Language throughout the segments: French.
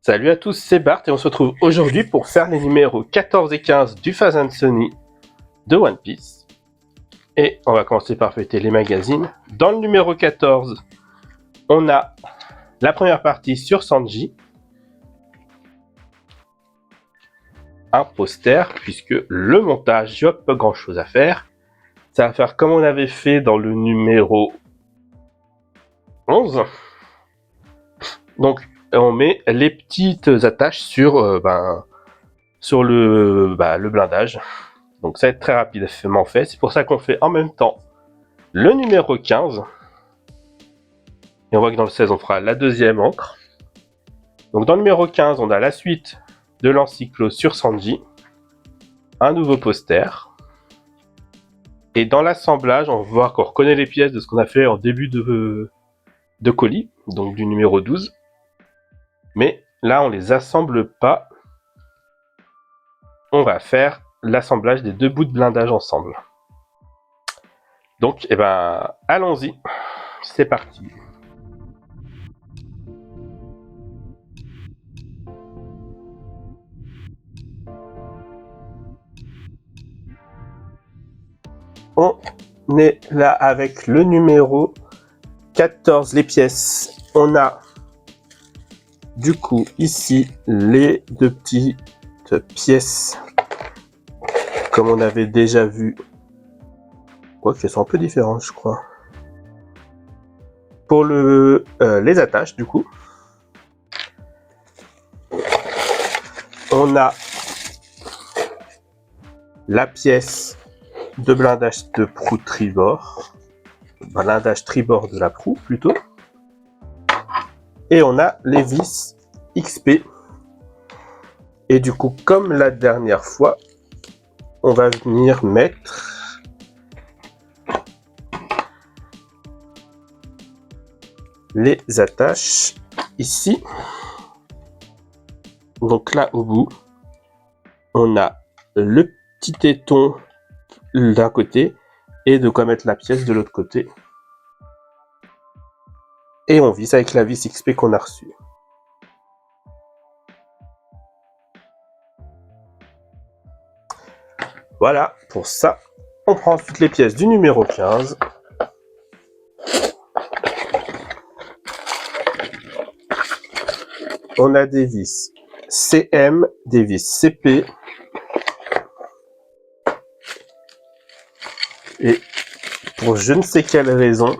Salut à tous, c'est Bart et on se retrouve aujourd'hui pour faire les numéros 14 et 15 du Phase and Sony de One Piece. Et on va commencer par feuilleter les magazines. Dans le numéro 14, on a la première partie sur Sanji. Un poster, puisque le montage, il n'y a pas grand chose à faire. Ça va faire comme on avait fait dans le numéro 11. Donc, on met les petites attaches sur le blindage. Donc ça va être très rapidement fait. C'est pour ça qu'on fait en même temps le numéro 15. Et on voit que dans le 16, on fera la deuxième encre. Donc dans le numéro 15, on a la suite de l'encyclo sur Sanji. Un nouveau poster. Et dans l'assemblage, on va voir qu'on reconnaît les pièces de ce qu'on a fait en début de colis. Donc du numéro 12. Mais là, on les assemble pas. On va faire l'assemblage des deux bouts de blindage ensemble. Donc, allons-y. C'est parti. On est là avec le numéro 14, les pièces. On a du coup ici les deux petites pièces comme on avait déjà vu. Quoique elles sont un peu différentes, je crois. Pour les attaches, du coup, on a la pièce de blindage de proue tribord. Blindage tribord de la proue, plutôt. Et on a les vis XP. Et du coup, comme la dernière fois, on va venir mettre les attaches ici. Donc là, au bout, on a le petit téton d'un côté et de quoi mettre la pièce de l'autre côté. Et on visse avec la vis XP qu'on a reçue. Voilà, pour ça, on prend ensuite les pièces du numéro 15. On a des vis CM, des vis CP. Et pour je ne sais quelle raison,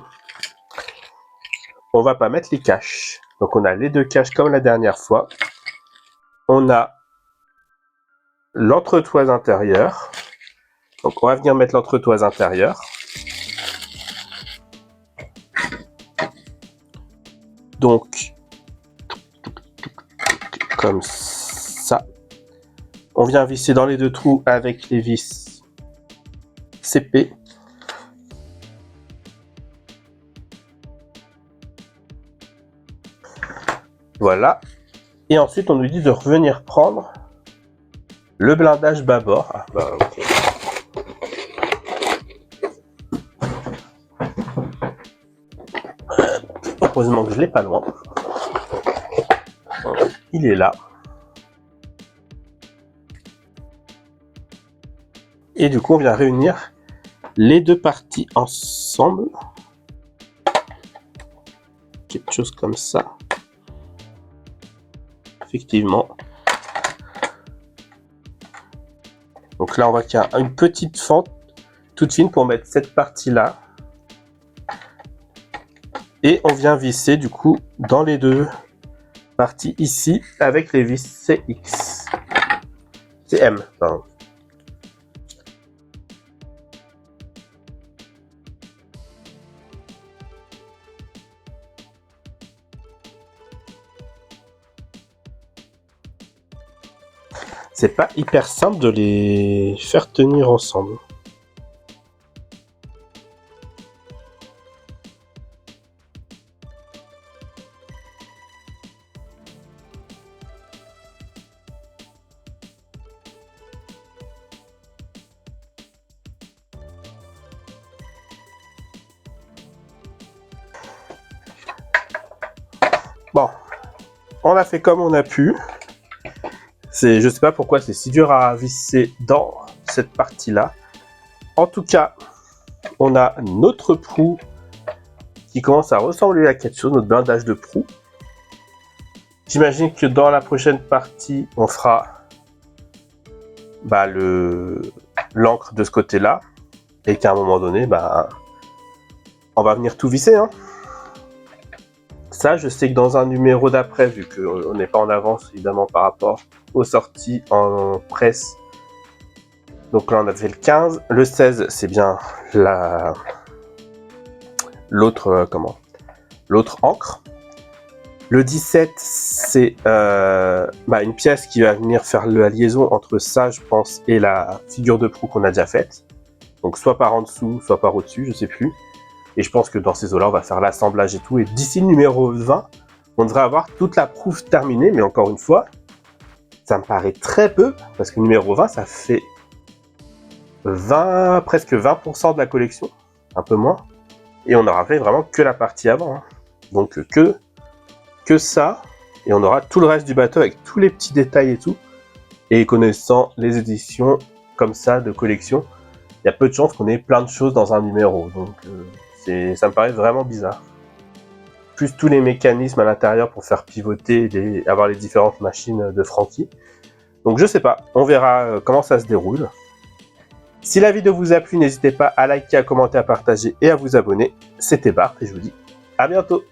on va pas mettre les caches. Donc on a les deux caches comme la dernière fois. On a l'entretoise intérieure. Donc on va venir mettre l'entretoise intérieure. Donc comme ça. On vient visser dans les deux trous avec les vis CP. Voilà. Et ensuite on nous dit de revenir prendre le blindage bâbord. Ah, bah, okay. Heureusement que je l'ai pas loin. Il est là. Et du coup, on vient réunir les deux parties ensemble. Quelque chose comme ça. Effectivement. Donc là, on voit qu'il y a une petite fente toute fine pour mettre cette partie-là. Et on vient visser du coup dans les deux parties ici avec les vis CX. CM, pardon. C'est pas hyper simple de les faire tenir ensemble. Bon, on a fait comme on a pu. Je sais pas pourquoi c'est si dur à visser dans cette partie-là. En tout cas, on a notre proue qui commence à ressembler à quelque chose, notre blindage de proue. J'imagine que dans la prochaine partie, on fera l'encre de ce côté-là. Et qu'à un moment donné, on va venir tout visser. Hein. Ça, je sais que dans un numéro d'après, vu qu'on n'est pas en avance évidemment par rapport aux sorties en presse. Donc là, on a fait le 15. Le 16, c'est bien l'autre encre. Le 17, c'est une pièce qui va venir faire la liaison entre ça, je pense, et la figure de proue qu'on a déjà faite. Donc soit par en dessous, soit par au-dessus, je sais plus. Et je pense que dans ces eaux-là, on va faire l'assemblage et tout. Et d'ici le numéro 20, on devrait avoir toute la proue terminée. Mais encore une fois, ça me paraît très peu. Parce que le numéro 20, ça fait presque 20% de la collection. Un peu moins. Et on aura fait vraiment que la partie avant. Hein. Donc que ça. Et on aura tout le reste du bateau avec tous les petits détails et tout. Et connaissant les éditions comme ça de collection, il y a peu de chances qu'on ait plein de choses dans un numéro. Donc ça me paraît vraiment bizarre. Plus tous les mécanismes à l'intérieur pour faire pivoter, avoir les différentes machines de Franky. Donc je sais pas, on verra comment ça se déroule. Si la vidéo vous a plu, n'hésitez pas à liker, à commenter, à partager et à vous abonner. C'était Bart et je vous dis à bientôt.